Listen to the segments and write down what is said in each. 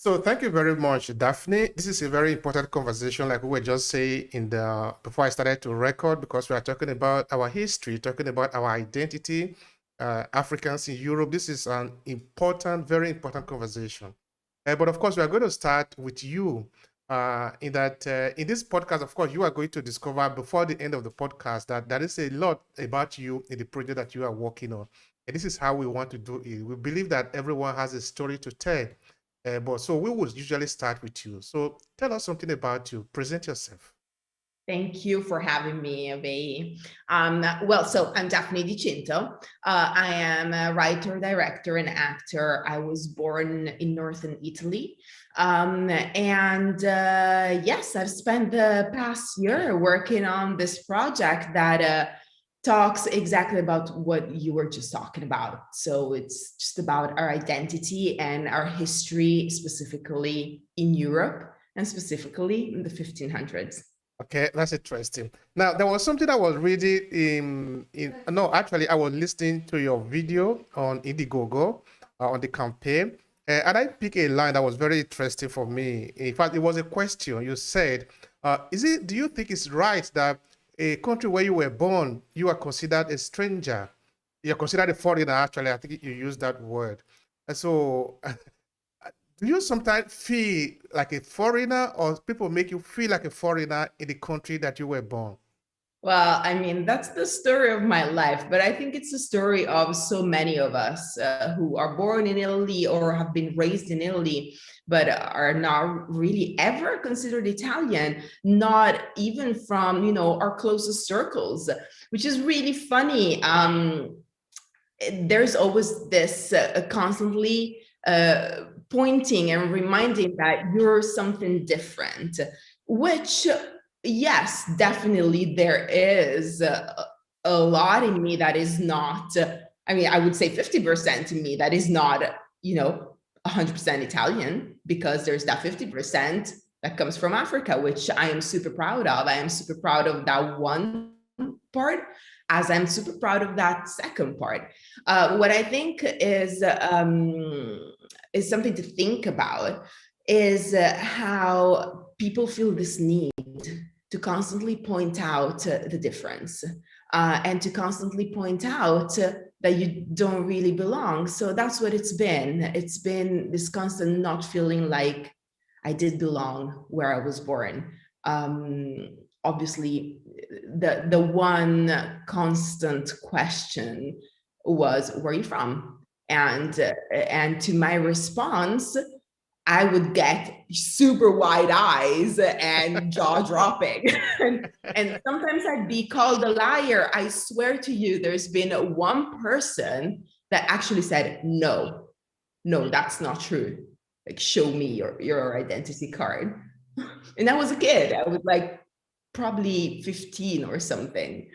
So thank you very much, Daphne. This is a very important conversation, like we were just saying in the before I started to record, because we are talking about our history, talking about our identity, Africans in Europe. This is an important, very important conversation. But of course, we are going to start with you. In this podcast, of course, you are going to discover before the end of the podcast that there is a lot about you in the project that you are working on. And this is how we want to do it. We believe that everyone has a story to tell. But so we would usually start with you. So tell us something about you. Present yourself. Thank you for having me, Obehi. So I'm Daphne Di Cinto. I am a writer, director, and actor. I was born in northern Italy. Yes, I've spent the past year working on this project that talks exactly about what you were just talking about. So it's just about our identity and our history, specifically in Europe and specifically in the 1500s. Okay, that's interesting. Now, there was something I was reading in no, actually, I was listening to your video on Indiegogo on the campaign, and I picked a line that was very interesting for me. In fact, it was a question. You said, do you think it's right that a country where you were born, you are considered a stranger? You're considered a foreigner, actually. I think you used that word. And so do you sometimes feel like a foreigner, or people make you feel like a foreigner in the country that you were born? Well, I mean, that's the story of my life, but I think it's the story of so many of us who are born in Italy or have been raised in Italy, but are not really ever considered Italian, not even from, our closest circles, which is really funny. There's always this constantly pointing and reminding that you're something different, which, yes, definitely there is a lot in me that is not, I mean, I would say 50% in me that is not, 100% Italian, because there's that 50% that comes from Africa, which I am super proud of. I am super proud of that one part, as I'm super proud of that second part. What I think is something to think about is how people feel this need to constantly point out the difference and to constantly point out that you don't really belong. So that's what it's been. It's been this constant not feeling like I did belong where I was born. Obviously, the one constant question was, where are you from? And to my response, I would get super wide eyes and jaw dropping. and sometimes I'd be called a liar. I swear to you, there's been one person that actually said, no, that's not true. Like, show me your identity card. And I was a kid. I was like probably 15 or something.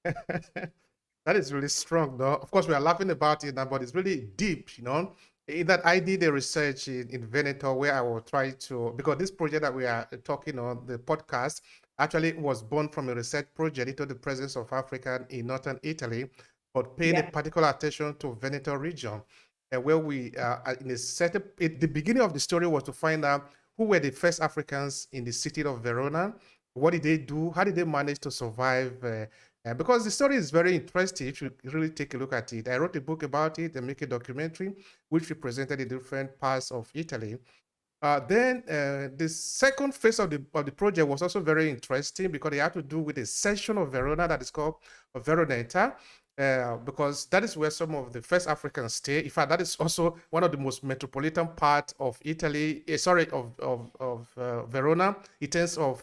That is really strong, though. Of course, we are laughing about it now, but it's really deep, you know. In that I did a research in Veneto where I will try to, because this project that we are talking on, the podcast, actually was born from a research project into the presence of African in northern Italy, but paying a Yeah. particular attention to Veneto region, and where we, in a certain, the beginning of the story was to find out who were the first Africans in the city of Verona, what did they do, how did they manage to survive, because the story is very interesting. You should really take a look at it. I wrote a book about it and make a documentary, which represented the different parts of Italy. Then the second phase of the project was also very interesting because it had to do with a section of Verona that is called Veroneta, because that is where some of the first Africans stay. In fact, that is also one of the most metropolitan part of Italy. Of Verona, in terms of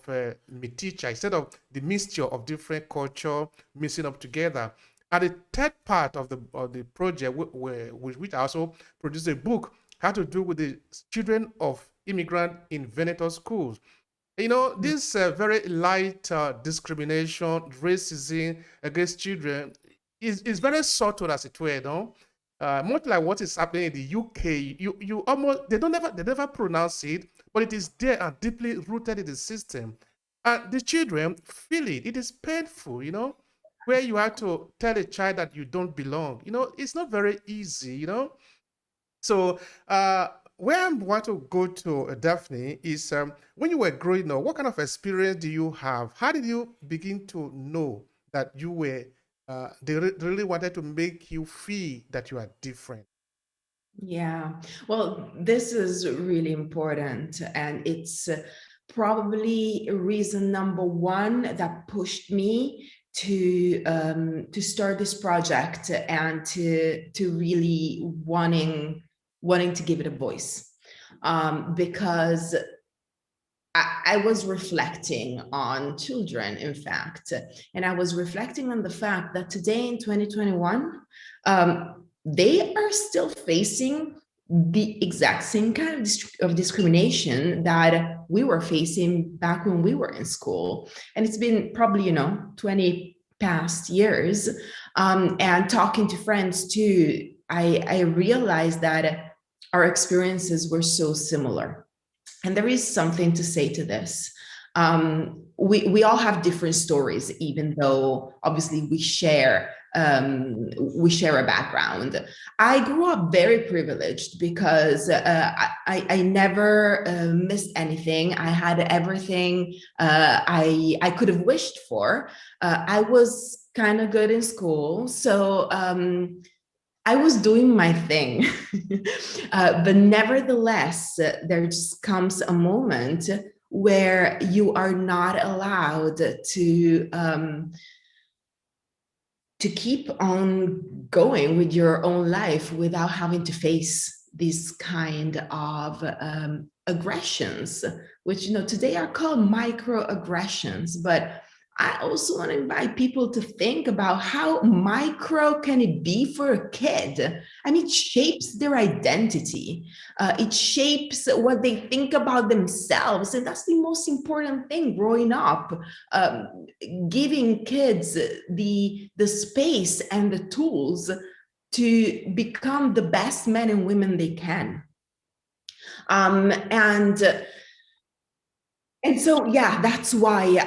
Medici, instead of the mixture of different culture mixing up together. And the third part of the project, which I also produced a book, had to do with the children of immigrant in Veneto schools. You know, this very light discrimination, racism against children is very subtle, as it were, no? Much like what is happening in the UK, you almost they never pronounce it, but it is there and deeply rooted in the system. And the children feel it. It is painful, you know, where you have to tell a child that you don't belong. You know, it's not very easy, you know. So, where I want to go to, Daphne, is when you were growing up, what kind of experience do you have? How did you begin to know that you were, they really wanted to make you feel that you are different? Yeah, well, this is really important, and it's probably reason number one that pushed me to start this project and to really wanting to give it a voice, because I was reflecting on children, in fact, and I was reflecting on the fact that today in 2021, they are still facing the exact same kind of discrimination that we were facing back when we were in school. And it's been probably, 20 past years. And talking to friends too, I realized that our experiences were so similar. And there is something to say to this. We all have different stories, even though obviously we share a background. I grew up very privileged because I never missed anything. I had everything I could have wished for. I was kind of good in school, so I was doing my thing. But nevertheless, there just comes a moment where you are not allowed to keep on going with your own life without having to face these kind of aggressions, which today are called microaggressions. But I also want to invite people to think about how micro can it be for a kid. I mean, it shapes their identity. It shapes what they think about themselves. And that's the most important thing growing up. Giving kids the space and the tools to become the best men and women they can. And so, yeah, that's why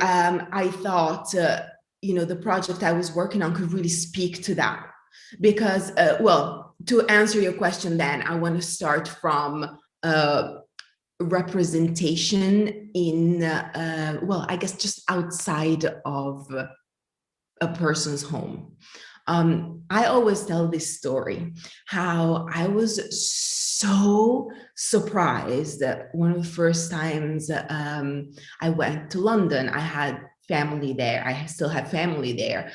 I thought, the project I was working on could really speak to that. Because, well, to answer your question, then I want to start from representation in, well, I guess just outside of a person's home. I always tell this story, how I was so surprised that one of the first times I went to London. I had family there. I still have family there.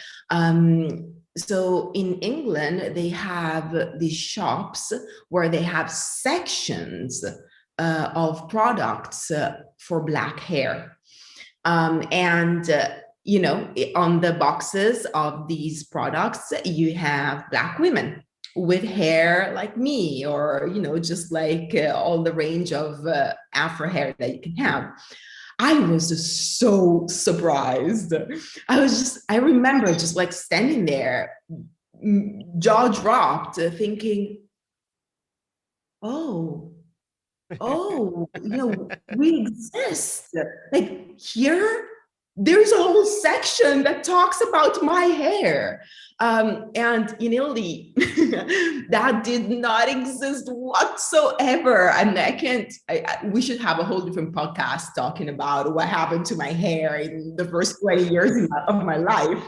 So in England, they have these shops where they have sections of products for Black hair. And on the boxes of these products, you have Black women with hair like me, or, just like all the range of Afro hair that you can have. I was just so surprised. I remember just like standing there, jaw dropped, thinking, oh, we exist. Like here, there's a whole section that talks about my hair. And in Italy, that did not exist whatsoever. And we should have a whole different podcast talking about what happened to my hair in the first 20 years of my life.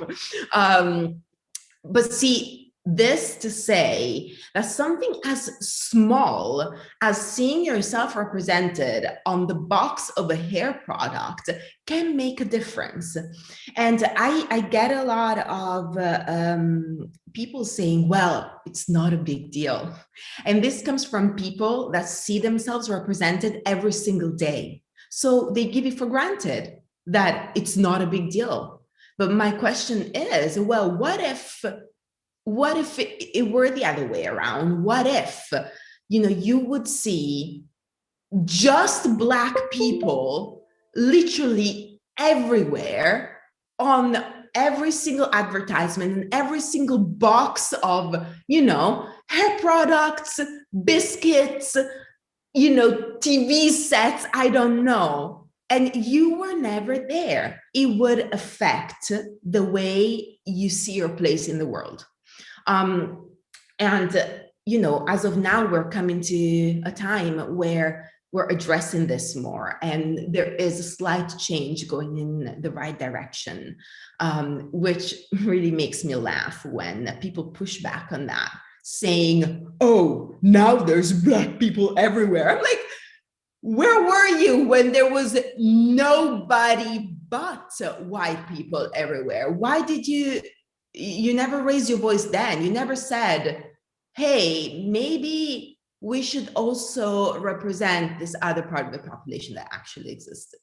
But see, this to say that something as small as seeing yourself represented on the box of a hair product can make a difference. And I get a lot of people saying, well, it's not a big deal. And this comes from people that see themselves represented every single day. So they give it for granted that it's not a big deal. But my question is, well, what if it were the other way around? What if, you would see just Black people literally everywhere on every single advertisement and every single box of, hair products, biscuits, TV sets, I don't know. And you were never there. It would affect the way you see your place in the world. And as of now, we're coming to a time where we're addressing this more, and there is a slight change going in the right direction, which really makes me laugh when people push back on that, saying, oh, now there's Black people everywhere. I'm like, where were you when there was nobody but white people everywhere? Why did you never raised your voice then? You never said, hey, maybe we should also represent this other part of the population that actually existed.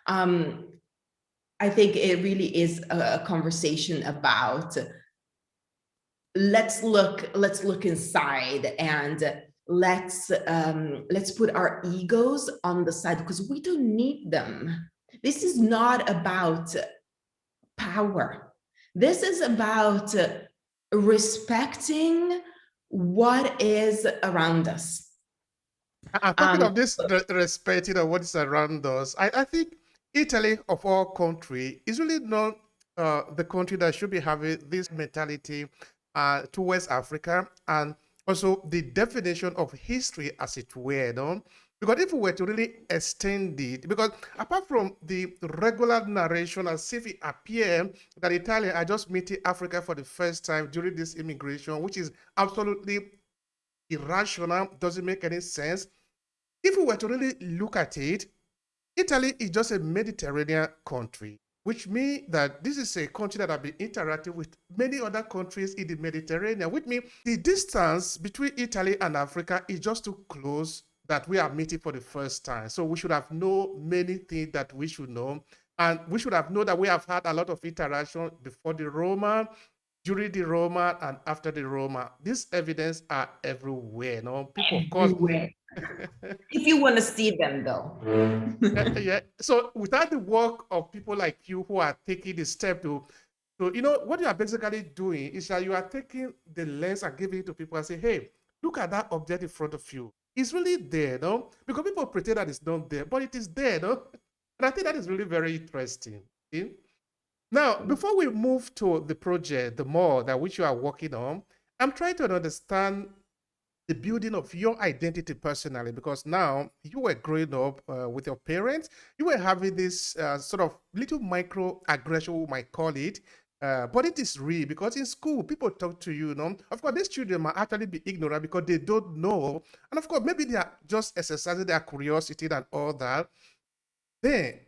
I think it really is a conversation about let's look inside, and let's put our egos on the side, because we don't need them. This is not about power. This is about respecting what is around us. And talking of this respecting of what is around us, I think Italy, of all country, is really not the country that should be having this mentality towards Africa, and also the definition of history as it were, no? Because if we were to really extend it, because apart from the regular narration as if it appear that Italians are just meeting Africa for the first time during this immigration, which is absolutely irrational, doesn't make any sense. If we were to really look at it, Italy is just a Mediterranean country, which means that this is a country that has been interacting with many other countries in the Mediterranean, which means the distance between Italy and Africa is just too close that we are meeting for the first time. So we should have known many things that we should know. And we should have known that we have had a lot of interaction before the Roma, during the Roma, and after the Roma. These evidence are everywhere. No, people, of course. Everywhere. If you want to see them, though. Yeah. So without the work of people like you who are taking the step to, what you are basically doing is that you are taking the lens and giving it to people and say, hey, look at that object in front of you. It's really there, no? Because people pretend that it's not there, but it is there, no? And I think that is really very interesting. See? Now, before we move to the project, the more that which you are working on, I'm trying to understand the building of your identity personally, because now you were growing up with your parents, you were having this sort of little micro aggression, we might call it, but it is real because in school people talk to you, of course these children might actually be ignorant because they don't know, and of course maybe they are just exercising their curiosity and all that. Then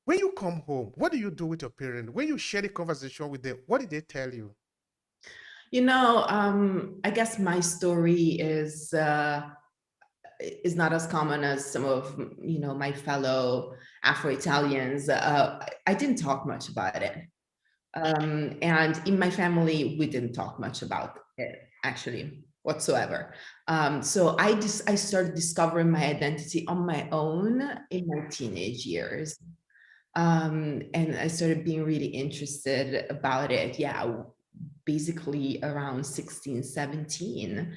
when you come home, what do you do with your parents? When you share the conversation with them, what did they tell you? I guess my story is not as common as some of my fellow Afro-Italians. I didn't talk much about it, and in my family we didn't talk much about it actually whatsoever. So I started discovering my identity on my own in my teenage years, and I started being really interested about it. Yeah, basically around 16, 17,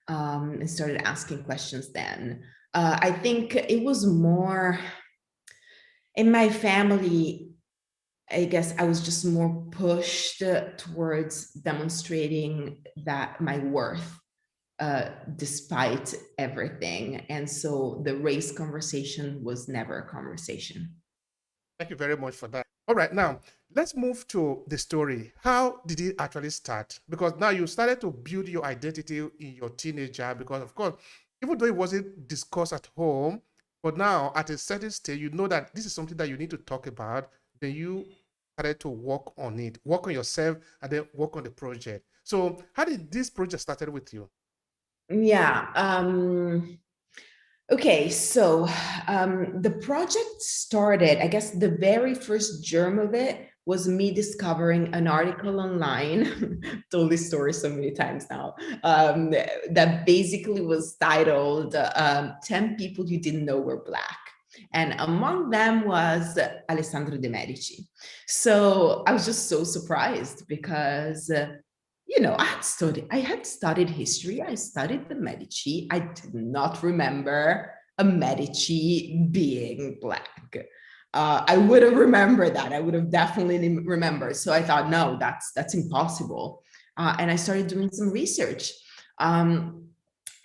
and started asking questions then. I think it was more in my family. I guess I was just more pushed towards demonstrating that my worth, despite everything. And so the race conversation was never a conversation. Thank you very much for that. All right, now let's move to the story. How did it actually start? Because now you started to build your identity in your teenager, because of course, even though it wasn't discussed at home, but now at a certain stage, you know that this is something that you need to talk about. Then you started to work on it, work on yourself, and then work on the project. So how did this project started with you? Yeah. Okay, so the project started, I guess the very first germ of it was me discovering an article online, told this story so many times now, that basically was titled 10 People You Didn't Know Were Black. And among them was Alessandro de Medici. So I was just so surprised because I had studied history. I studied the Medici. I did not remember a Medici being Black. I would have remembered that. I would have definitely remembered. So I thought, no, that's impossible. And I started doing some research. And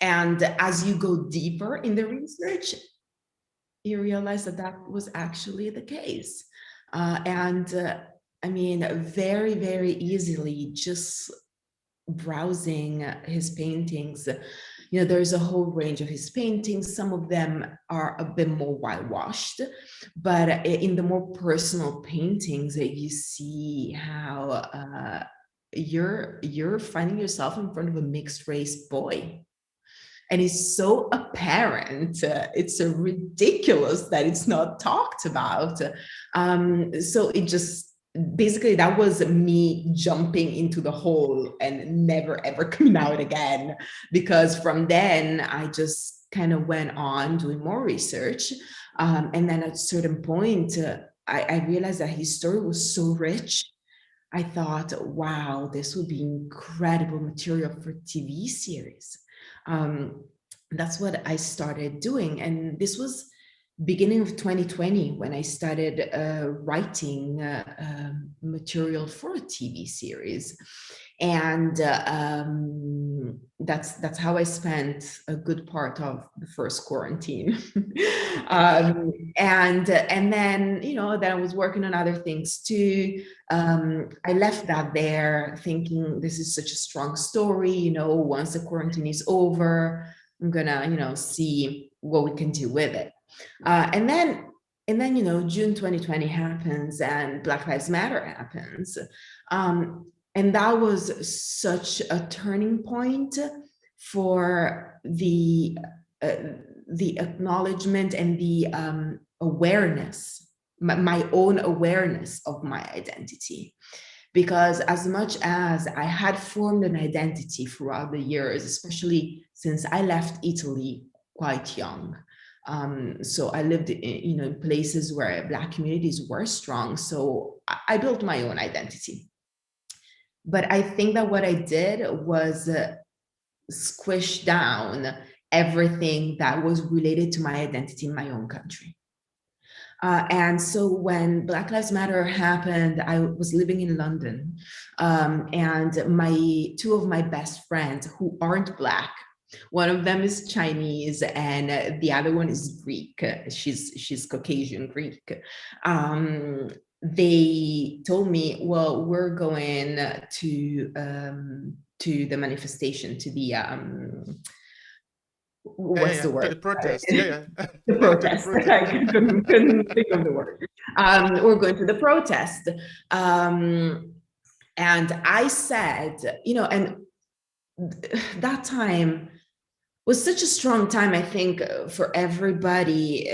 as you go deeper in the research, you realize that that was actually the case. I mean, very, very easily, just browsing his paintings, you know, there's a whole range of his paintings. Some of them are a bit more whitewashed, but in the more personal paintings, you see how you're finding yourself in front of a mixed race boy. And it's so apparent. It's ridiculous that it's not talked about. So it just, basically, that was me jumping into the hole and never ever coming out again. Because from then I just kind of went on doing more research. And then at a certain point, I realized that his story was so rich. I thought, wow, this would be incredible material for TV series. That's what I started doing. And this was beginning of 2020 when I started writing material for a TV series. And that's how I spent a good part of the first quarantine. And then, you know, then I was working on other things too. I left that there thinking this is such a strong story, you know, once the quarantine is over, I'm gonna, you know, see what we can do with it. And then, you know, June 2020 happens and Black Lives Matter happens. And that was such a turning point for the acknowledgement and the awareness, my own awareness of my identity. Because as much as I had formed an identity throughout the years, especially since I left Italy quite young, so I lived in, you know, places where Black communities were strong. So I built my own identity. But I think that what I did was squish down everything that was related to my identity in my own country. And so when Black Lives Matter happened, I was living in London, and two of my best friends who aren't Black, one of them is Chinese and the other one is Greek. She's Caucasian Greek. They told me, well, we're going to the manifestation, to the what's the word? To the protest. Yeah. The protest. I couldn't think of the word. We're going to the protest. And I said, you know, and that time was such a strong time, I think, for everybody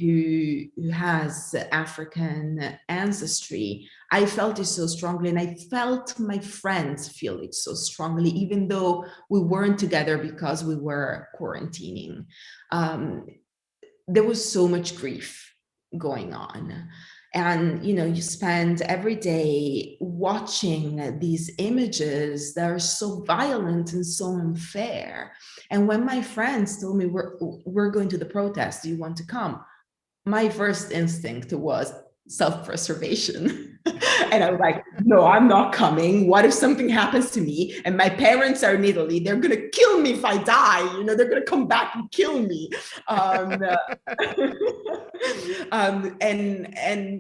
who has African ancestry. I felt it so strongly, and I felt my friends feel it so strongly, even though we weren't together because we were quarantining. There was so much grief going on. And, you know, you spend every day watching these images that are so violent and so unfair. And when my friends told me, we're going to the protest, do you want to come? My first instinct was self-preservation. And I was like, no, I'm not coming. What if something happens to me and my parents are in Italy? They're going to kill me if I die. You know, they're going to come back and kill me. And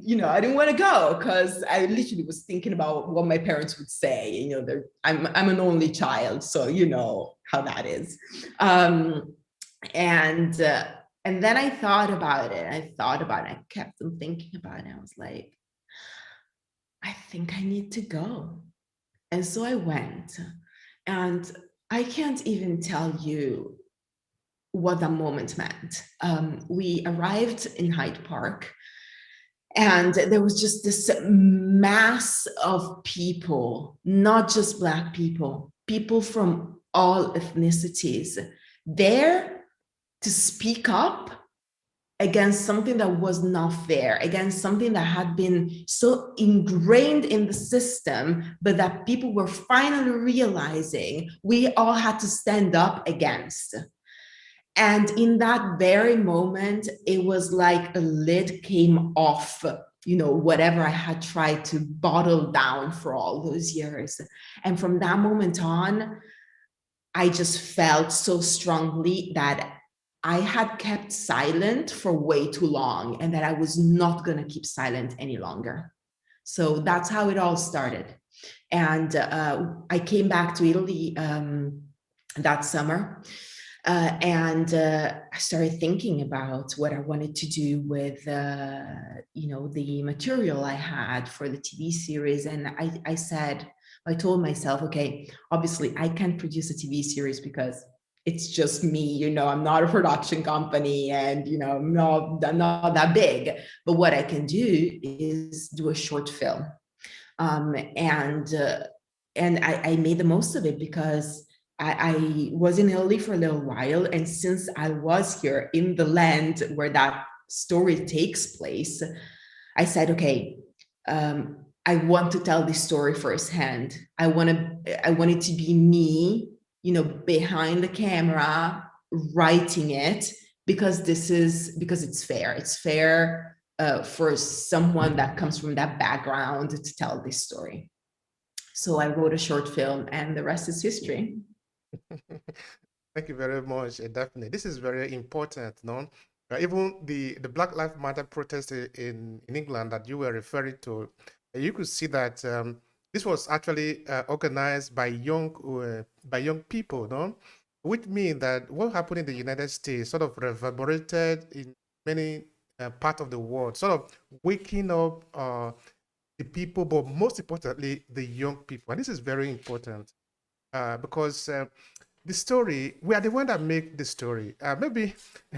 you know, I didn't want to go because I literally was thinking about what my parents would say. You know, I'm an only child, so you know how that is. And then I thought about it. I kept on thinking about it. I was like, I think I need to go. And so I went. And I can't even tell you what that moment meant. We arrived in Hyde Park, and there was just this mass of people, not just Black people, people from all ethnicities, there to speak up against something that was not fair, against something that had been so ingrained in the system, but that people were finally realizing we all had to stand up against. And in that very moment, it was like a lid came off, you know, whatever I had tried to bottle down for all those years. And from that moment on, I just felt so strongly that I had kept silent for way too long and that I was not going to keep silent any longer. So that's how it all started. And I came back to Italy that summer. I started thinking about what I wanted to do with, the material I had for the TV series. And I told myself, okay, obviously I can't produce a TV series because it's just me, I'm not a production company and, I'm not that big. But what I can do is do a short film. And I made the most of it because I was in Italy for a little while. And since I was here in the land where that story takes place, I said, okay, I want to tell this story firsthand. I want it to be me, behind the camera, writing it, because it's fair. It's fair for someone that comes from that background to tell this story. So I wrote a short film, and the rest is history. Thank you very much, Daphne. This is very important, no? Even the Black Lives Matter protest in England that you were referring to, you could see that this was actually organized by young people, no? Which means that what happened in the United States sort of reverberated in many parts of the world, sort of waking up the people, but most importantly, the young people. And this is very important because the story, we are the one that make the story. Maybe,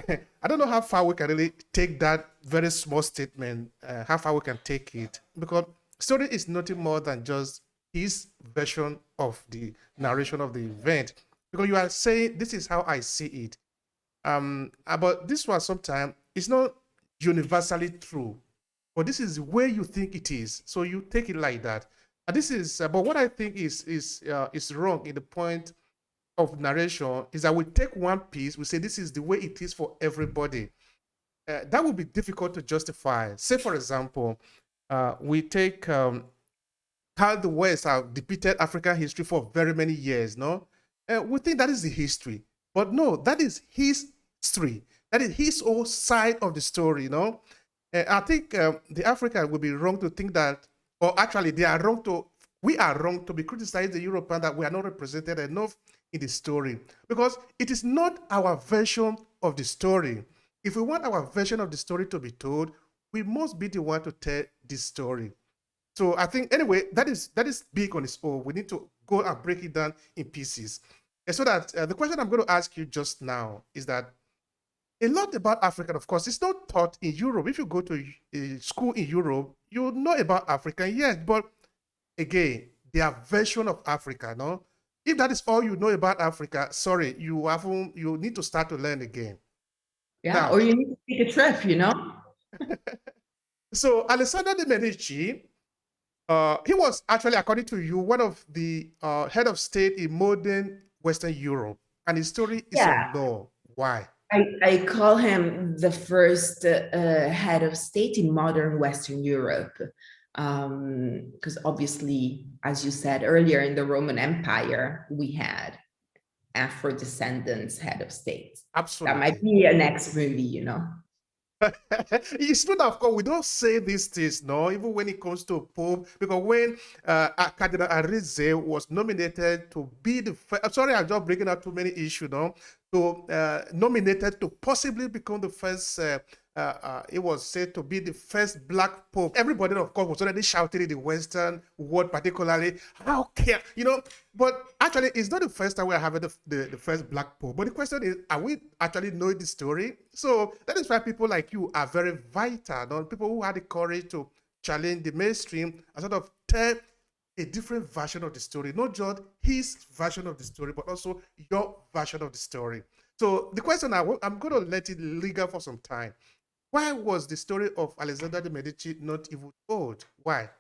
I don't know how far we can really take that very small statement, how far we can take it, because story is nothing more than just his version of the narration of the event. Because you are saying, this is how I see it. But this was sometimes, it's not universally true, but this is where you think it is. So you take it like that. And this is, but what I think is wrong in the point of narration is that we take one piece, we say this is the way it is for everybody. That would be difficult to justify. Say, for example, we take how the West have depicted African history for very many years, no? We think that is the history. But no, that is his history. That is his own side of the story, no? I think the African would be wrong to think that, or actually, we are wrong to be criticizing the European that we are not represented enough in the story, because it is not our version of the story. If we want our version of the story to be told, we must be the one to tell this story. So I think anyway, that is big on its own. We need to go and break it down in pieces. And so that the question I'm going to ask you just now is that a lot about Africa, of course, it's not taught in Europe. If you go to a school in Europe, you know about Africa, yes, but again, their version of Africa, no? If that is all you know about Africa, sorry, you need to start to learn again. Yeah, Now, or you need to take a trip. So Alessandro de Medici, he was actually, according to you, one of the head of state in modern Western Europe, and his story is Yeah. unknown. Why? I call him the first head of state in modern Western Europe, because obviously, as you said earlier, in the Roman Empire, we had Afro descendants head of state. Absolutely. That might be a next movie. It's true that, of course, we don't say these things, no, even when it comes to Pope, because when Cardinal Arize was nominated to be the first, sorry, I'm just breaking out too many issues, no, nominated to possibly become the first, it was said to be the first Black Pope. Everybody, of course, was already shouting in the Western world, particularly, how can, but actually, it's not the first time we're having the first Black Pope. But the question is, are we actually knowing the story? So that is why people like you are very vital, no? People who had the courage to challenge the mainstream and sort of tell a different version of the story, not just his version of the story, but also your version of the story. So the question, I'm going to let it linger for some time. Why was the story of Alexander the Medici not even told? Why?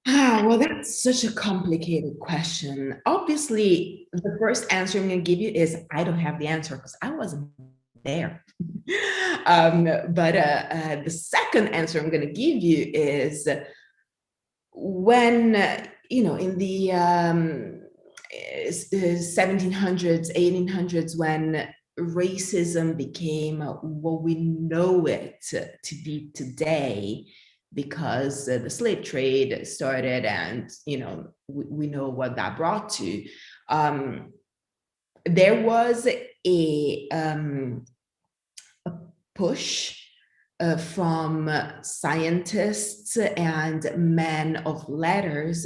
Well, that's such a complicated question. Obviously, the first answer I'm going to give you is I don't have the answer because I wasn't there. But the second answer I'm going to give you is when, in 1700s, 1800s, when racism became what we know it to be today, because the slave trade started, and we know what that brought to. There was a push from scientists and men of letters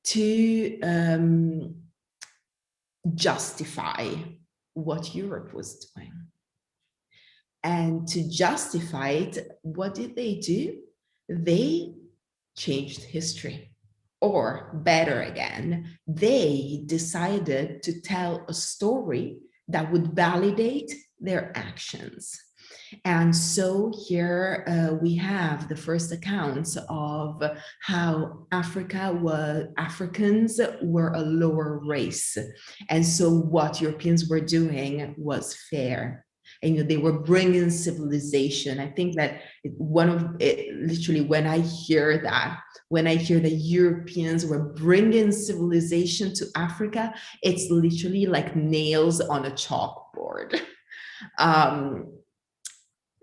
to justify what Europe was doing. And to justify it, what did they do? They changed history. Or better again, they decided to tell a story that would validate their actions. And so here we have the first accounts of how Africans were a lower race. And so what Europeans were doing was fair. And they were bringing civilization. I think that literally when I hear that Europeans were bringing civilization to Africa, it's literally like nails on a chalkboard.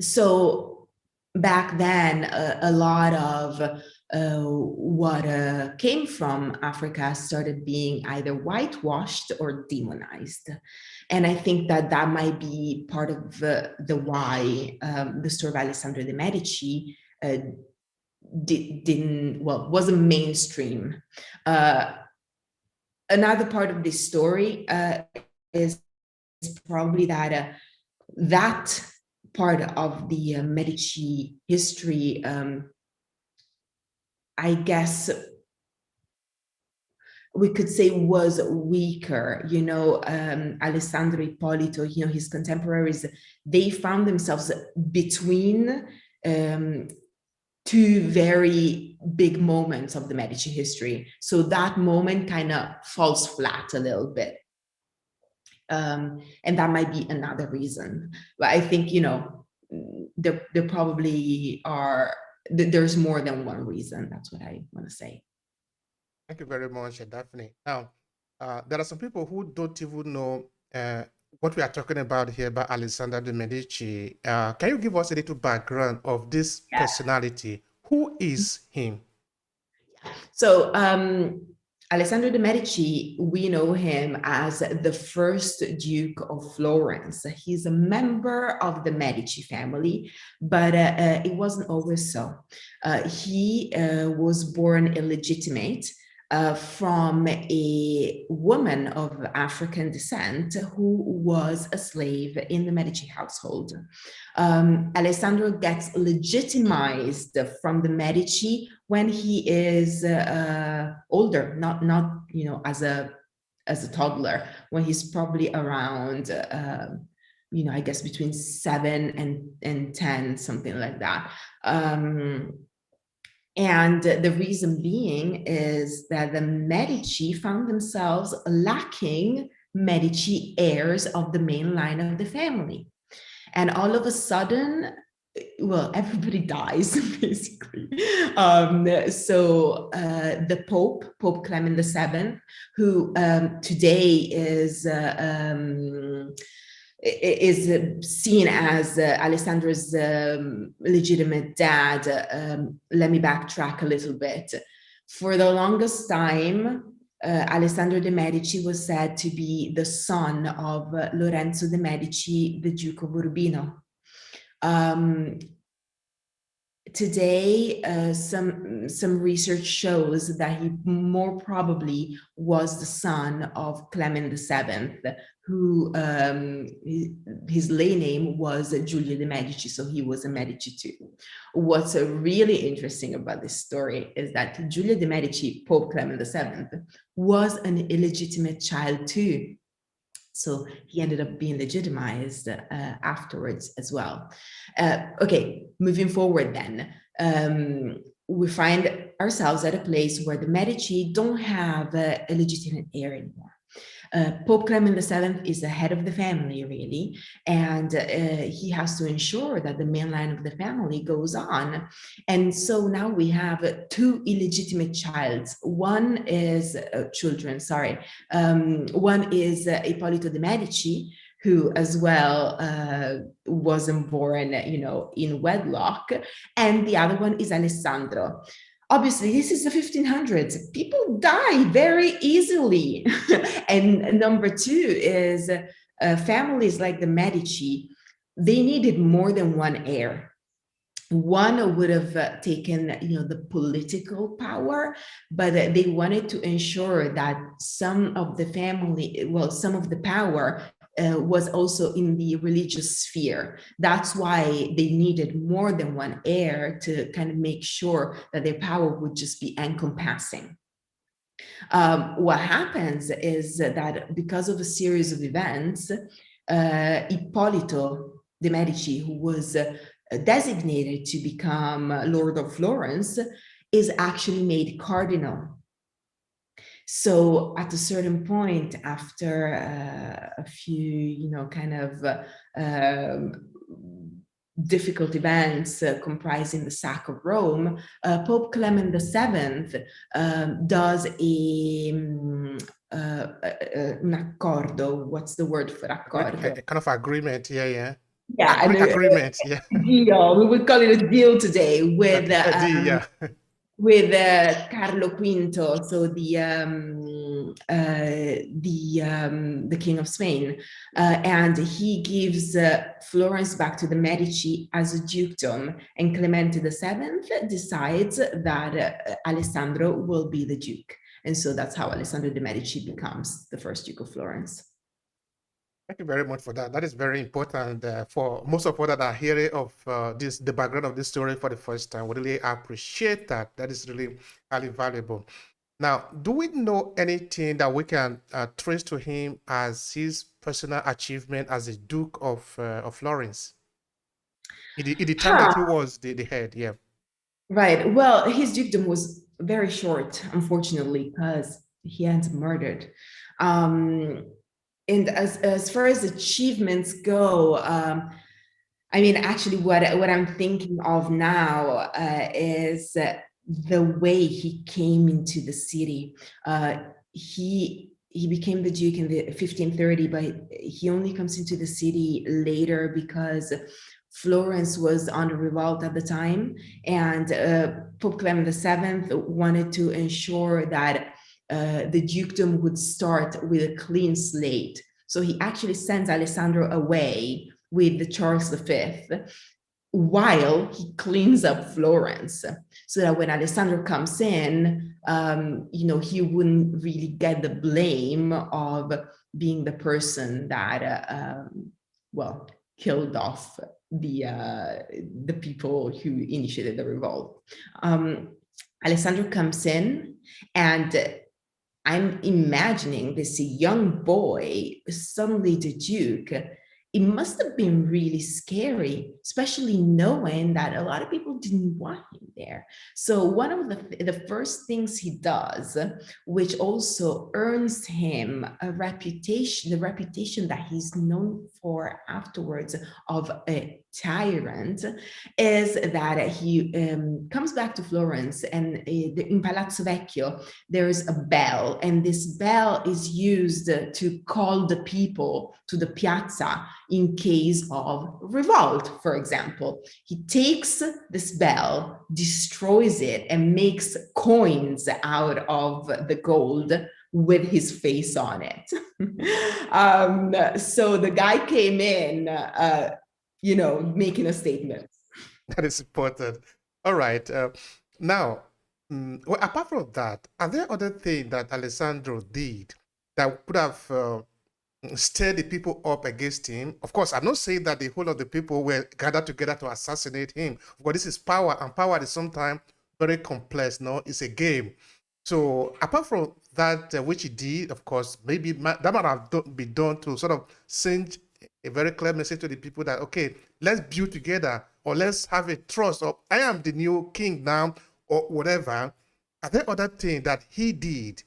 So back then, a lot of what came from Africa started being either whitewashed or demonized. And I think that might be part of the why the story of Alessandro de' Medici wasn't mainstream. Another part of this story is probably that that part of the Medici history, I guess we could say was weaker. Alessandro Ippolito, his contemporaries, they found themselves between two very big moments of the Medici history. So that moment kind of falls flat a little bit. And that might be another reason. But I think, there probably are, there's more than one reason. That's what I want to say. Thank you very much, Daphne. Now, there are some people who don't even know what we are talking about here about Alexander the Medici. Can you give us a little background of this personality? Who is him? So, Alessandro de' Medici, we know him as the first Duke of Florence. He's a member of the Medici family, but it wasn't always so. He was born illegitimate from a woman of African descent who was a slave in the Medici household. Alessandro gets legitimized from the Medici when he is older, not as a toddler, when he's probably around I guess between 7 and 10, something like that. And the reason being is that the Medici found themselves lacking Medici heirs of the main line of the family. And all of a sudden, everybody dies, basically. So the Pope Clement VII, who today is seen as Alessandro's legitimate dad. Let me backtrack a little bit. For the longest time, Alessandro de' Medici was said to be the son of Lorenzo de' Medici, the Duke of Urbino. Today, some research shows that he more probably was the son of Clement VII, who his lay name was Giulio de' Medici, so he was a Medici too. What's really interesting about this story is that Giulio de' Medici, Pope Clement VII, was an illegitimate child too. So he ended up being legitimized afterwards as well. Okay, moving forward then, we find ourselves at a place where the Medici don't have a legitimate heir anymore. Pope Clement VII is the head of the family, really, and he has to ensure that the main line of the family goes on. And so now we have two illegitimate children. One is Ippolito de' Medici, who as well wasn't born, in wedlock, and the other one is Alessandro. Obviously, this is the 1500s. People die very easily. And number two is families like the Medici, they needed more than one heir. One would have taken, the political power, but they wanted to ensure that some of the power was also in the religious sphere. That's why they needed more than one heir to kind of make sure that their power would just be encompassing. What happens is that because of a series of events, Ippolito de' Medici, who was designated to become Lord of Florence, is actually made cardinal. So at a certain point, after a few, difficult events comprising the sack of Rome, Pope Clement VII does an accordo. What's the word for accordo? A kind of agreement, yeah. Yeah, agreement, yeah. Deal. We would call it a deal today with A deal, yeah. with Carlo V, so the King of Spain, and he gives Florence back to the Medici as a dukedom, and Clemente VII decides that Alessandro will be the duke, and so that's how Alessandro de' Medici becomes the first Duke of Florence. Thank you very much for that. That is very important for most of us that are hearing of the background of this story for the first time. We really appreciate that. That is really highly valuable. Now, do we know anything that we can trace to him as his personal achievement as a Duke of Florence? In the time that he was the head, yeah. Right. Well, his dukedom was very short, unfortunately, because he ends murdered. And as far as achievements go, actually, what I'm thinking of now is the way he came into the city. He became the duke in the 1530, but he only comes into the city later because Florence was under revolt at the time, and Pope Clement VII wanted to ensure that the dukedom would start with a clean slate. So he actually sends Alessandro away with the Charles V while he cleans up Florence, so that when Alessandro comes in, he wouldn't really get the blame of being the person that, killed off the people who initiated the revolt. Alessandro comes in, and I'm imagining this young boy, suddenly the Duke. It must have been really scary, especially knowing that a lot of people didn't want him there. So one of the first things he does, which also earns him the reputation that he's known for afterwards of a tyrant, is that he comes back to Florence, and in Palazzo Vecchio, there's a bell, and this bell is used to call the people to the piazza in case of revolt, for example. He takes this bell, destroys it, and makes coins out of the gold with his face on it. So the guy came in, making a statement. That is important. All right. Now, apart from that, are there other things that Alessandro did that could have stir the people up against him? Of course, I'm not saying that the whole of the people were gathered together to assassinate him. But this is power, and power is sometimes very complex. No, it's a game. So apart from that, which he did, of course, maybe that might have been done to sort of send a very clear message to the people that, okay, let's build together, or let's have a trust, or I am the new king now, or whatever. Are there other things that he did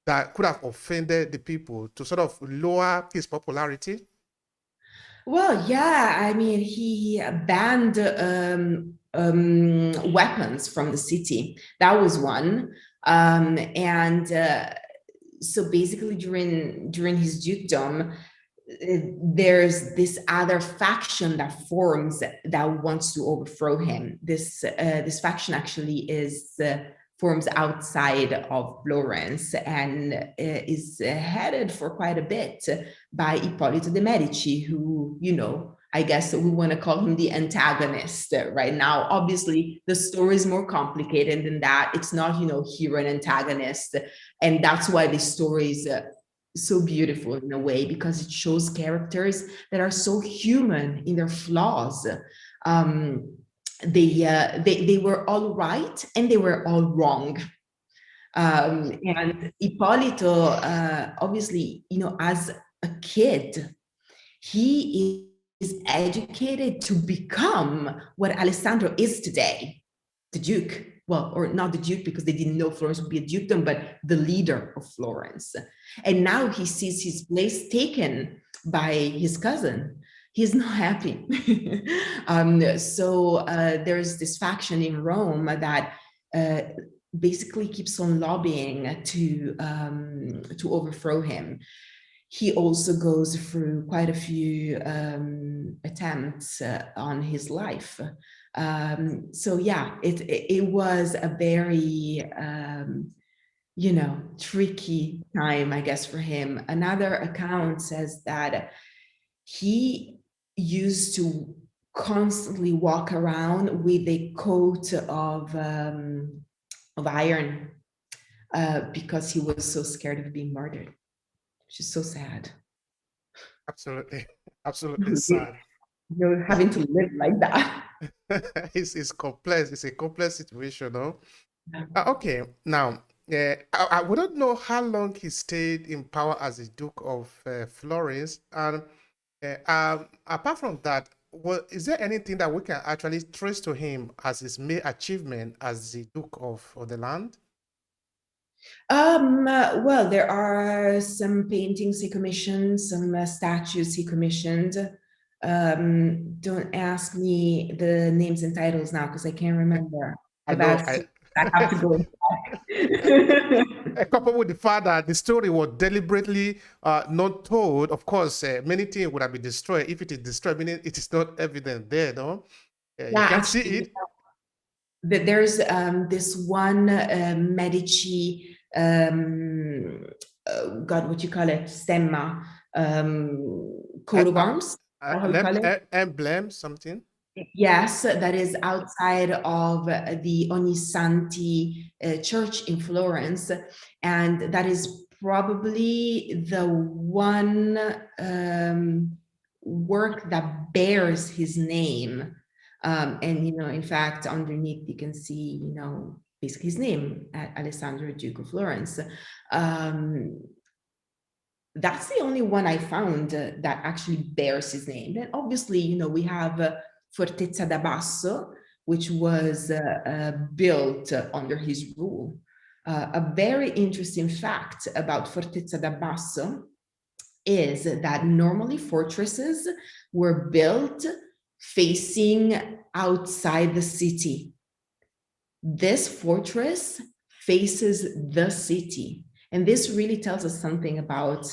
that could have offended the people to sort of lower his popularity? Well, yeah, I mean, he banned weapons from the city. That was one. And so basically, during his dukedom, there's this other faction that forms that wants to overthrow him. This faction actually is forms outside of Florence and is headed for quite a bit by Ippolito de' Medici, who, I guess we want to call him the antagonist right now. Obviously, the story is more complicated than that. It's not, hero and antagonist. And that's why the story is so beautiful in a way, because it shows characters that are so human in their flaws. They were all right and they were all wrong. And Ippolito, obviously, as a kid, he is educated to become what Alessandro is today, the Duke. Well, or not the Duke, because they didn't know Florence would be a dukedom, but the leader of Florence. And now he sees his place taken by his cousin. He's not happy. So there's this faction in Rome that basically keeps on lobbying to overthrow him. He also goes through quite a few attempts on his life. So yeah, it was a very tricky time, I guess, for him. Another account says that he used to constantly walk around with a coat of iron because he was so scared of being murdered, which is so sad. Absolutely, absolutely sad. You're having to live like that. It's complex. It's a complex situation, no? Okay, now, I wouldn't know how long he stayed in power as the Duke of Florence. And apart from that, is there anything that we can actually trace to him as his main achievement as the Duke of the land? Well, there are some paintings he commissioned, some statues he commissioned. Don't ask me the names and titles now because I can't remember. I The know bad I have to go back. Coupled with the fact that the story was deliberately not told, of course, many things would have been destroyed. If it is destroyed, meaning it is not evident there, no? You can see actually, it. there's this one Medici, God, what you call it, stemma, coat of arms, how you call it? Emblem, something. Yes, that is outside of the Ognissanti church in Florence. And that is probably the one work that bears his name. And, in fact, underneath you can see, basically his name, Alessandro, Duke of Florence. That's the only one I found that actually bears his name. And obviously, we have Fortezza da Basso, which was built under his rule. A very interesting fact about Fortezza da Basso is that normally fortresses were built facing outside the city. This fortress faces the city. And this really tells us something about,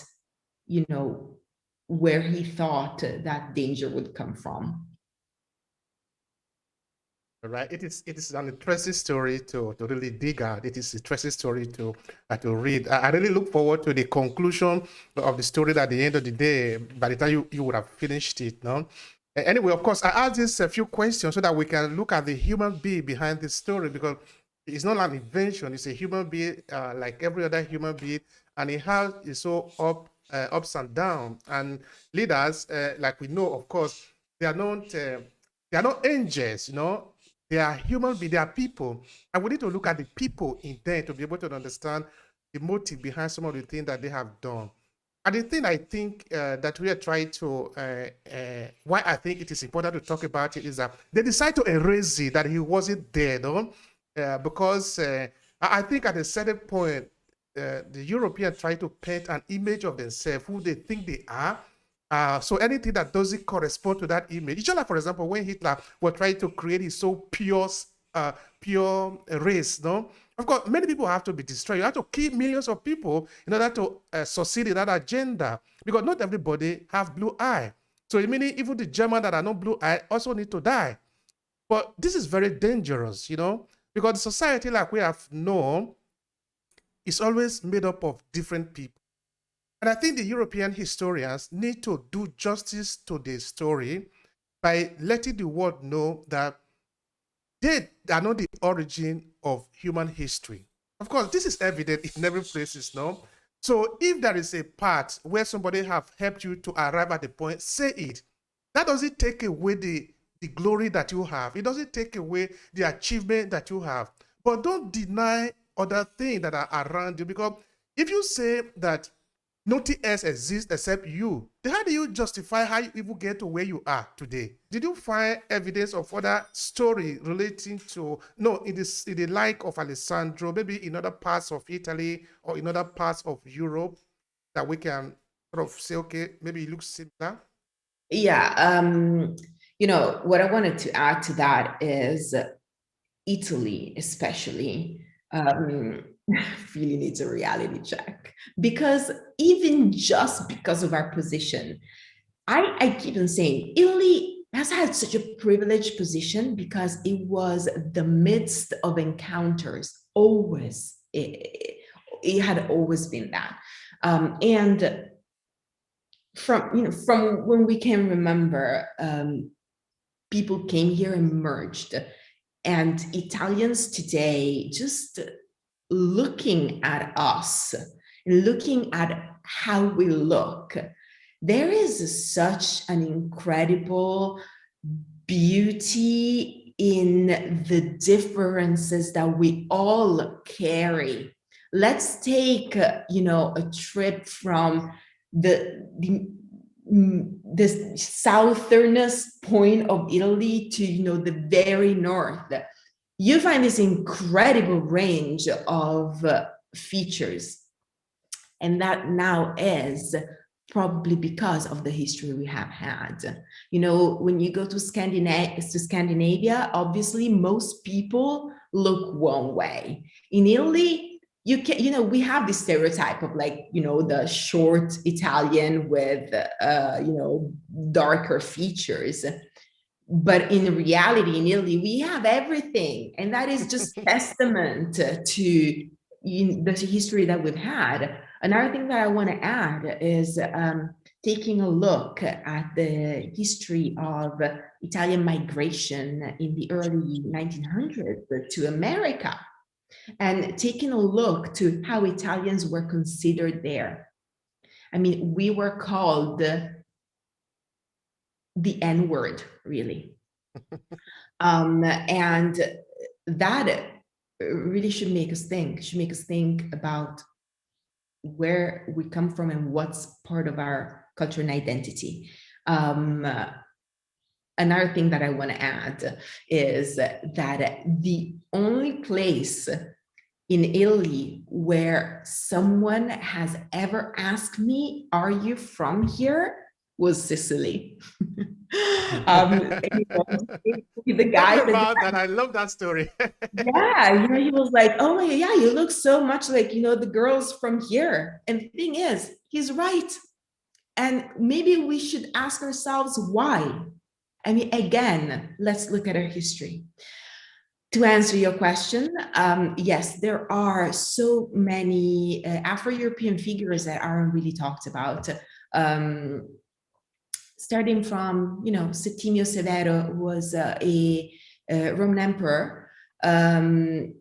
where he thought that danger would come from. Right. It is an interesting story to really dig at. It is an interesting story to read. I really look forward to the conclusion of the story at the end of the day. By the time you would have finished it, no. Anyway, of course, I asked this a few questions so that we can look at the human being behind this story, because it's not an invention. It's a human being like every other human being, and it has its so ups and downs. And leaders, like we know, of course, they are not angels, They are human beings, they are people. And we need to look at the people in there to be able to understand the motive behind some of the things that they have done. And the thing I think that we are trying to, why I think it is important to talk about it is that they decide to erase it, that he wasn't there, no? Because I think at a certain point, the European try to paint an image of themselves who they think they are. So anything that doesn't correspond to that image, each other, for example, when Hitler was trying to create his so pure race, no, of course, many people have to be destroyed. You have to kill millions of people in order to succeed in that agenda, because not everybody have blue eye. So meaning even the German that are not blue eye also need to die. But this is very dangerous, because the society like we have known is always made up of different people. And I think the European historians need to do justice to the story by letting the world know that they are not the origin of human history. Of course, this is evident in every place, no? So if there is a part where somebody have helped you to arrive at the point, say it. That doesn't take away the glory that you have. It doesn't take away the achievement that you have. But don't deny other things that are around you, because if you say that nothing else exists except you, then how do you justify how you even get to where you are today? Did you find evidence of other story relating to, no, in the like of Alessandro, maybe in other parts of Italy or in other parts of Europe, that we can sort of say, okay, maybe it looks similar? Yeah. What I wanted to add to that is Italy, especially, really needs a reality check, because even just because of our position, I keep on saying Italy has had such a privileged position because it was the midst of encounters. Always, it had always been that, and from when we can remember, people came here and merged, and Italians today just looking at us, looking at how we look, there is such an incredible beauty in the differences that we all carry. Let's take, a trip from the southernest point of Italy to, the very north. You find this incredible range of features. And that now is probably because of the history we have had. When you go to Scandinavia, obviously most people look one way. In Italy, we have this stereotype of the short Italian with, darker features. But in reality, in Italy, we have everything. And that is just testament to the history that we've had. Another thing that I want to add is taking a look at the history of Italian migration in the early 1900s to America, and taking a look to how Italians were considered there. I mean, we were called the N-word, really. And that really should make us think about where we come from and what's part of our culture and identity. Another thing that I want to add is that the only place in Italy where someone has ever asked me, "Are you from here?" was Sicily. The guy about that, I love that story. Yeah, he was like, "Oh yeah, you look so much like the girls from here." And the thing is, he's right. And maybe we should ask ourselves why. I mean, again, let's look at our history. To answer your question, yes, there are so many Afro-European figures that aren't really talked about. Starting from, Settimio Severo, who was a Roman emperor, and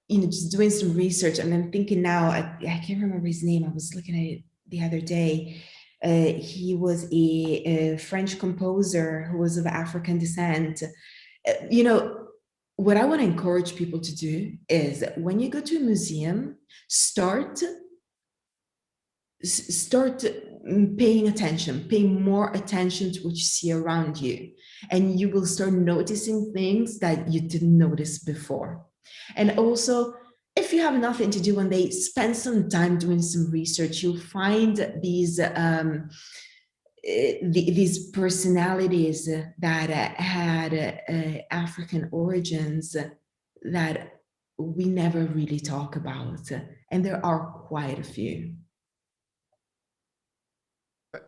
just doing some research, and I'm thinking now, I can't remember his name. I was looking at it the other day. He was a French composer who was of African descent. What I want to encourage people to do is, when you go to a museum, start paying more attention to what you see around you, and you will start noticing things that you didn't notice before. And also, if if you have nothing to do and they spend some time doing some research, you'll find these these personalities that had African origins that we never really talk about, and there are quite a few.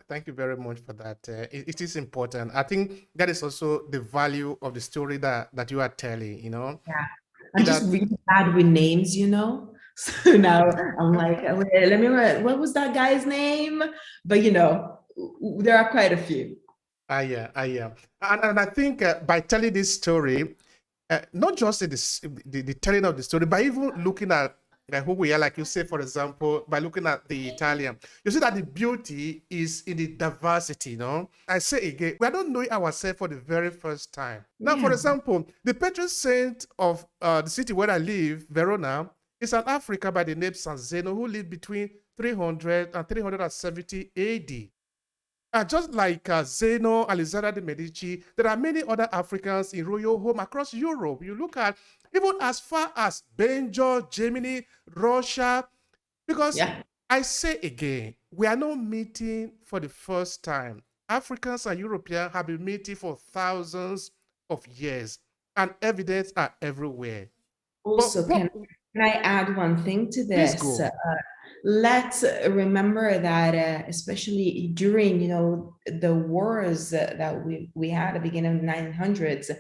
Thank you very much for that. It is important. I think that is also the value of the story that you are telling, you know. Yeah, I'm just That really bad with names, you know. So now I'm like, okay, let me write, what was that guy's name? But you know, there are quite a few. yeah. And I think by telling this story, not just the telling of the story, but even looking at who we are, like you say, for example, by looking at the Italian, you see that the beauty is in the diversity, you know? I say again, we are not knowing ourselves for the very first time. Now, for Yeah. example, the patron saint of the city where I live, Verona, is an African by the name San Zeno who lived between 300 and 370 AD. Just like Zeno, Alexander the Medici, there are many other Africans in royal home across Europe. You look at even as far as Benjo, Germany, Russia, because Yeah. I say again, we are not meeting for the first time. Africans and Europeans have been meeting for thousands of years, and evidence are everywhere. But Also, what? can I add one thing to Please this? go. Let's remember that, especially during, you know, the wars that we had at the beginning of the 1900s,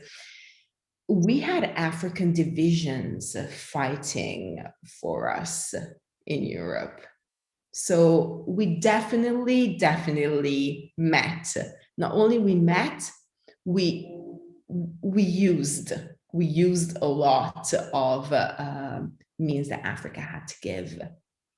we had African divisions fighting for us in Europe. So we definitely met. Not only we met, we used a lot of means that Africa had to give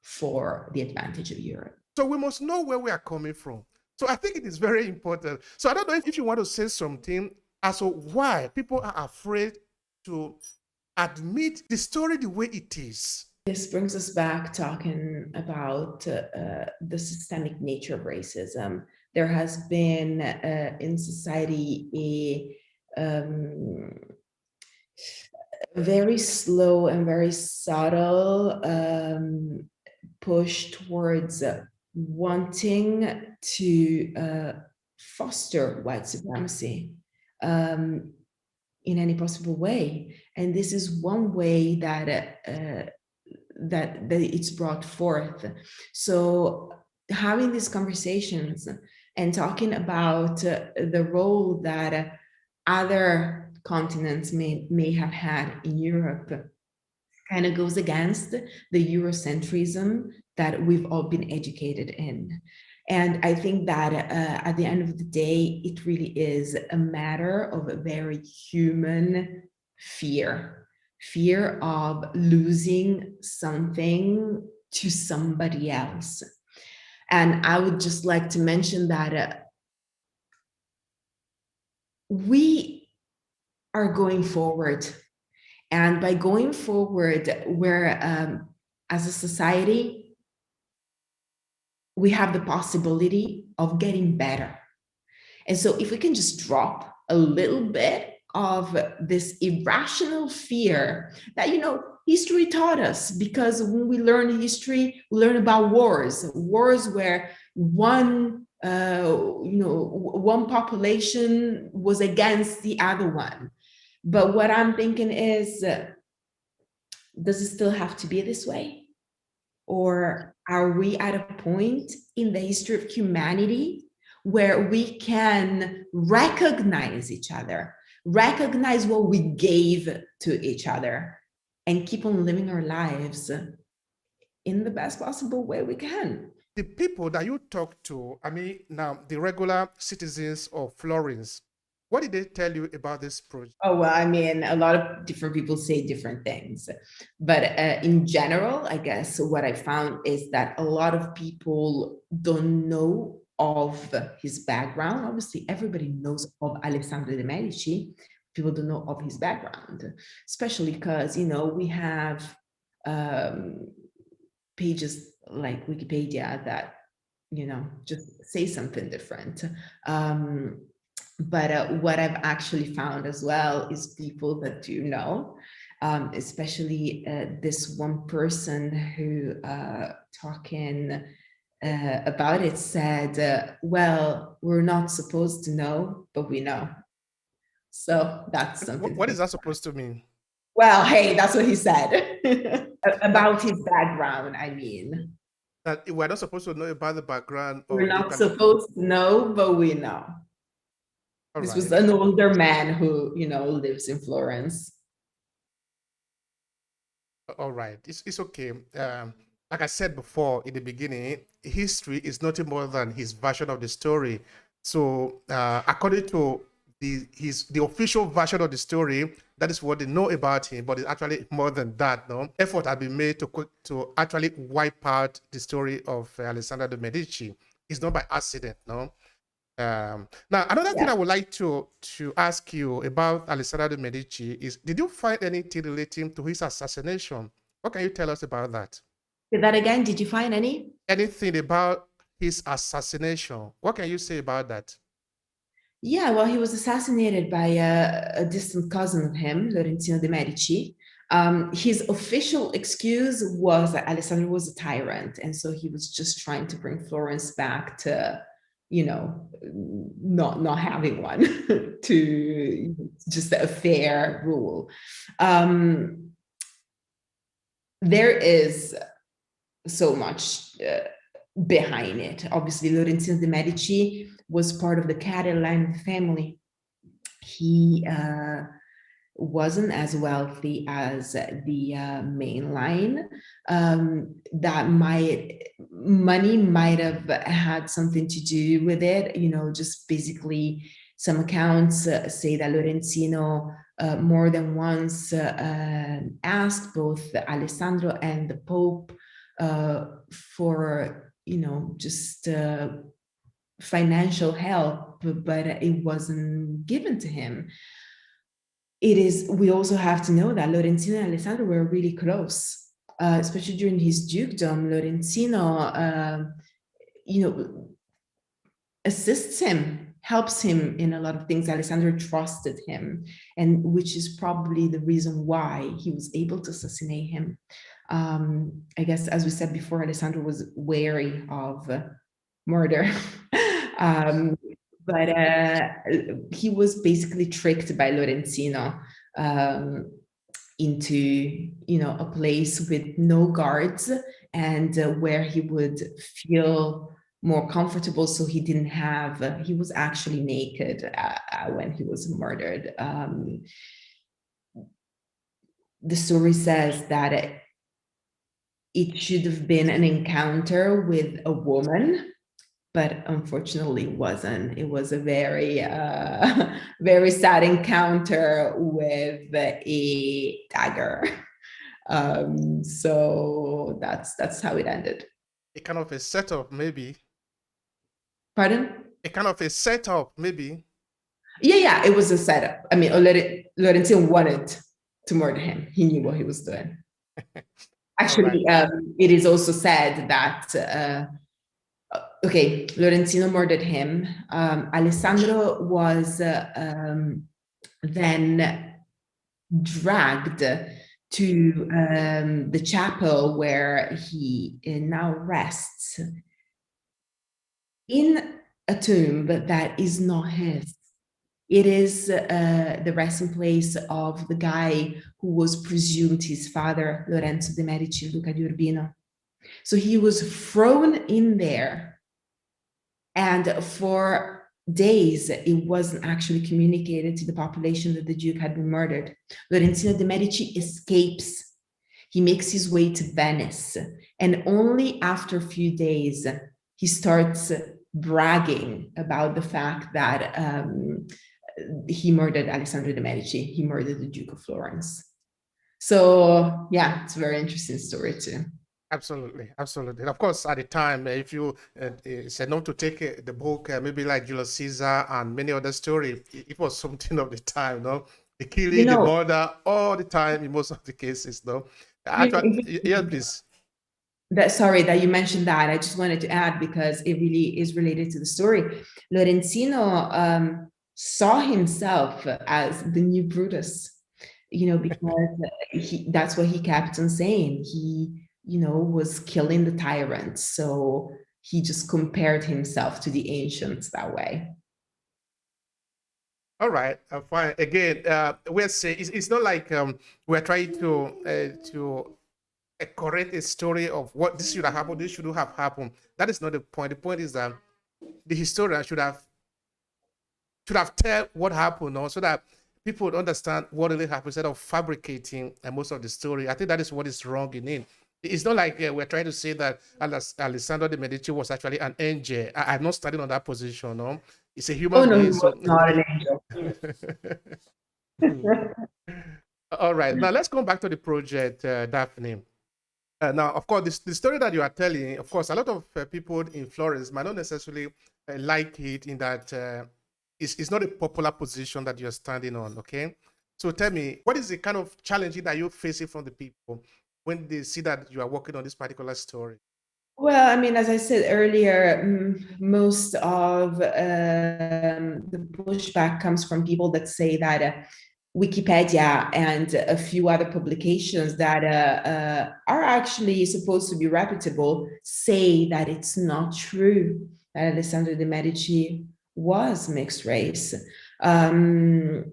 for the advantage of Europe. So we must know where we are coming from. So I think it is very important. So I don't know if you want to say something as to why people are afraid to admit the story the way it is. This brings us back talking about the systemic nature of racism. There has been in society a very slow and very subtle push towards wanting to foster white supremacy in any possible way. And this is one way that that it's brought forth. So having these conversations and talking about the role that other continents may have had in Europe kind of goes against the Eurocentrism that we've all been educated in. And I think that at the end of the day, it really is a matter of a very human fear of losing something to somebody else. And I would just like to mention that we are going forward. And by going forward, we're, as a society, we have the possibility of getting better. And so if we can just drop a little bit of this irrational fear that, you know, history taught us, because when we learn history, we learn about wars where one population was against the other one. But what I'm thinking is, does it still have to be this way? Or are we at a point in the history of humanity where we can recognize each other, recognize what we gave to each other, and keep on living our lives in the best possible way we can? The people that you talk to, I mean, now the regular citizens of Florence, what did they tell you about this project? Oh, well, I mean, a lot of different people say different things. But in general, I guess what I found is that a lot of people don't know of his background. Obviously, everybody knows of Alessandro de Medici. People don't know of his background, especially because, you know, we have pages like Wikipedia that, you know, just say something different. But what I've actually found as well is people that do know. especially this one person who talking about it said, well, we're not supposed to know, but we know. So that's something to What is think that about. supposed to mean? Well, hey, that's what he said about his background. I mean, That we're not supposed to know about the background we're of the not supposed to know, but we know. All This was right. an older man who, lives in Florence. All right. It's okay. Like I said before in the beginning, history is nothing more than his version of the story. So, according to the official version of the story, that is what they know about him. But it's actually more than that. No effort had been made to actually wipe out the story of Alexander the Medici. It's not by accident. No. Now, another thing Yeah. I would like to ask you about Alessandro de' Medici is, did you find anything relating to his assassination? What can you tell us about that? Say that again. Did you find any? Anything about his assassination? What can you say about that? Yeah, well, he was assassinated by a distant cousin of him, Lorenzino de' Medici. His official excuse was that Alessandro was a tyrant, and so he was just trying to bring Florence back to, not having one, to just a fair rule. There is so much behind it. Obviously, Lorenzino de' Medici was part of the Catalan family. He wasn't as wealthy as the main line. That money might have had something to do with it. Just basically some accounts say that Lorenzino more than once asked both Alessandro and the Pope for just financial help, but it wasn't given to him. We also have to know that Lorenzino and Alessandro were really close, especially during his dukedom. Lorenzino assists him, helps him in a lot of things. Alessandro trusted him, and which is probably the reason why he was able to assassinate him. I guess, as we said before, Alessandro was wary of murder. But he was basically tricked by Lorenzino into a place with no guards, and where he would feel more comfortable. So he was actually naked when he was murdered. The story says that it should have been an encounter with a woman, but unfortunately wasn't. It was a very, very sad encounter with a dagger. So that's how it ended. A kind of a setup, maybe. Pardon? A kind of a setup, maybe. Yeah, it was a setup. I mean, Lorenzino wanted to murder him. He knew what he was doing. Actually, Right. it is also said that okay, Lorenzino murdered him. Alessandro was then dragged to the chapel where he now rests in a tomb that is not his. It is the resting place of the guy who was presumed his father, Lorenzo de' Medici, Luca di Urbino. So he was thrown in there, and for days it wasn't actually communicated to the population that the Duke had been murdered. Lorenzino de' Medici escapes. He makes his way to Venice, and only after a few days he starts bragging about the fact that he murdered Alessandro de' Medici. He murdered the Duke of Florence. So yeah, it's a very interesting story too. Absolutely, absolutely. And of course, at the time, if you said not to take the book, maybe like Julius Caesar and many other stories, it was something of the time, no? The killing, the murder, all the time in most of the cases, no? Actually, yeah, please. Sorry that you mentioned that. I just wanted to add, because it really is related to the story. Lorenzino saw himself as the new Brutus. because that's what he kept on saying. He, was killing the tyrants. So he just compared himself to the ancients that way. All right, fine. Again, we're saying it's not like we're trying to correct a story of what this should have happened, this shouldn't have happened. That is not the point. The point is that the historian should have tell what happened, so that people would understand what really happened instead of fabricating most of the story. I think that is what is wrong in it. It's not like we're trying to say that Alessandro the Medici was actually an angel. I'm not standing on that position. No, it's a Oh human no, he being. was So, not an angel. all right. Now let's go back to the project, Daphne. Now, of course, the story that you are telling, of course, a lot of people in Florence might not necessarily like it in that it's not a popular position that you're standing on, okay? So tell me, what is the kind of challenge that you're facing from the people when they see that you are working on this particular story? Well, I mean, as I said earlier, most of the pushback comes from people that say that Wikipedia and a few other publications that are actually supposed to be reputable say that it's not true that Alessandro de' Medici was mixed race. Well,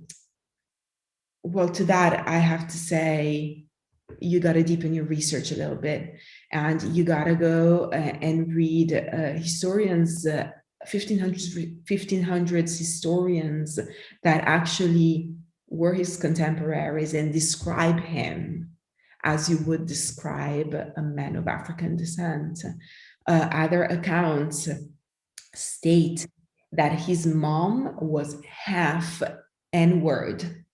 to that, I have to say, you got to deepen your research a little bit, and you got to go and read historians, 1500s historians that actually were his contemporaries and describe him as you would describe a man of African descent. Other accounts state that his mom was half N-word.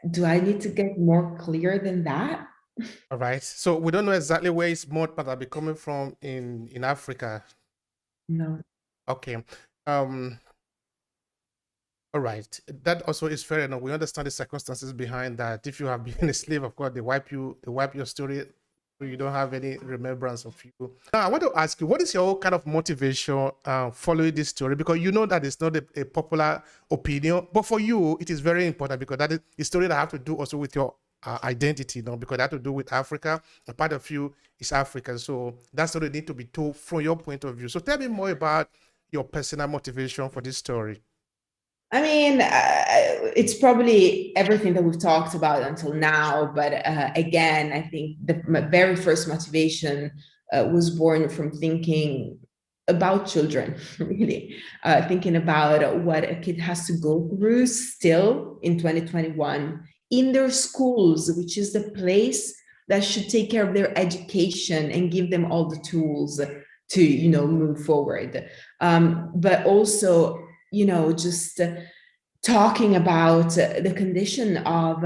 Do I need to get more clear than that? All right. So we don't know exactly where his mud might be coming from in Africa. No. Okay. Um, all right. That also is fair enough. We understand the circumstances behind that. If you have been a slave, of course, they wipe your story, so you don't have any remembrance of you. Now, I want to ask you, what is your kind of motivation following this story? Because you know that it's not a popular opinion, but for you, it is very important because that is a story that have to do also with your identity, because that have to do with Africa. A part of you is African, so that's what need to be told from your point of view. So tell me more about your personal motivation for this story. I mean, it's probably everything that we've talked about until now. But again, I think the very first motivation was born from thinking about children, really, thinking about what a kid has to go through still in 2021 in their schools, which is the place that should take care of their education and give them all the tools to, move forward. But also, just talking about the condition of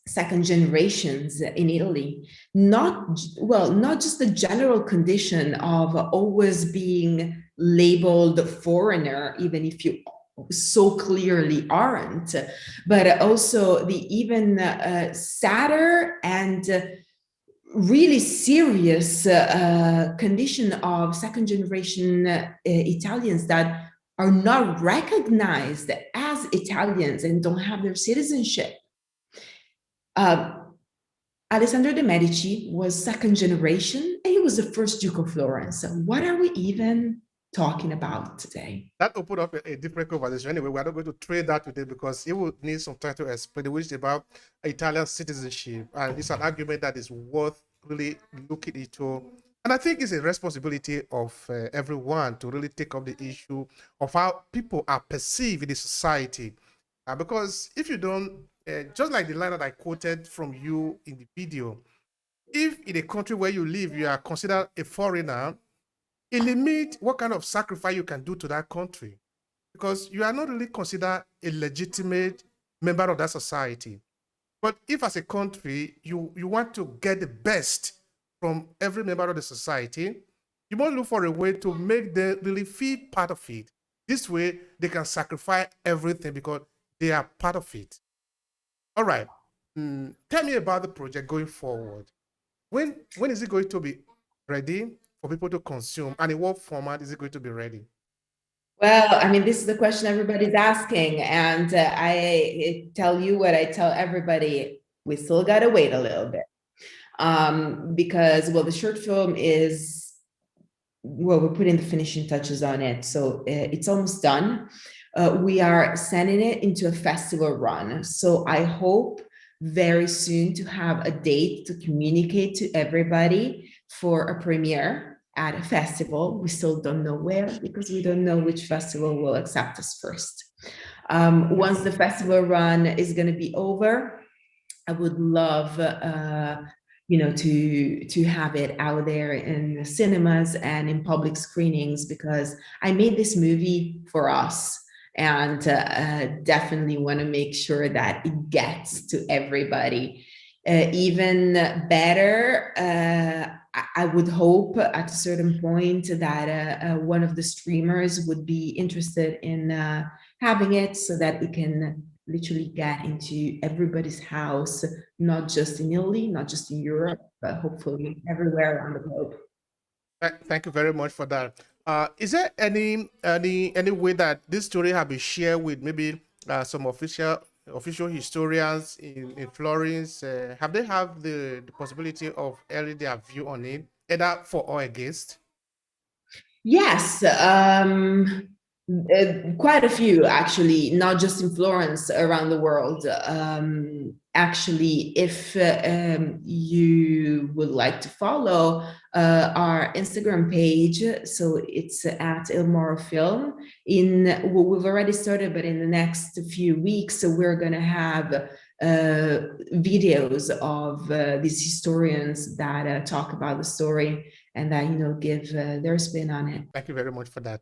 second generations in Italy, not just the general condition of always being labeled foreigner, even if you so clearly aren't, but also the even sadder and really serious condition of second generation Italians that are not recognized as Italians and don't have their citizenship. Alessandro de' Medici was second generation, and he was the first Duke of Florence. So what are we even talking about today? That opened up a different conversation. Anyway, we're not going to trade that today because it will need some time to explain which is about Italian citizenship. And it's an argument that is worth really looking into. And I think it's a responsibility of everyone to really take up the issue of how people are perceived in the society. Because if you don't, just like the line that I quoted from you in the video, if in a country where you live, you are considered a foreigner, it limits what kind of sacrifice you can do to that country because you are not really considered a legitimate member of that society. But if as a country, you want to get the best from every member of the society, you must look for a way to make them really feel part of it. This way, they can sacrifice everything because they are part of it. All right. Tell me about the project going forward. When is it going to be ready for people to consume, and in what format is it going to be ready? Well, I mean, this is the question everybody's asking, and I tell you what I tell everybody: we still got to wait a little bit, because, well, the short film is, well, we're putting the finishing touches on it, so it's almost done. We are sending it into a festival run, so I hope very soon to have a date to communicate to everybody for a premiere at a festival. We still don't know where, because we don't know which festival will accept us first. Once the festival run is going to be over, I would love, to have it out there in the cinemas and in public screenings, because I made this movie for us, and definitely want to make sure that it gets to everybody. Even better, I would hope at a certain point that one of the streamers would be interested in having it, so that it can literally get into everybody's house, not just in Italy, not just in Europe, but hopefully everywhere around the globe. Thank you very much for that. Is there any way that this story have been shared with maybe some official historians in Florence? Have they have the possibility of airing their view on it, either for or against? Yes, quite a few actually, not just in Florence, around the world. Actually, if you would like to follow our Instagram page, so it's at Il Moro Film. Well, we've already started, but in the next few weeks, so we're going to have videos of these historians that talk about the story, and that give their spin on it. Thank you very much for that.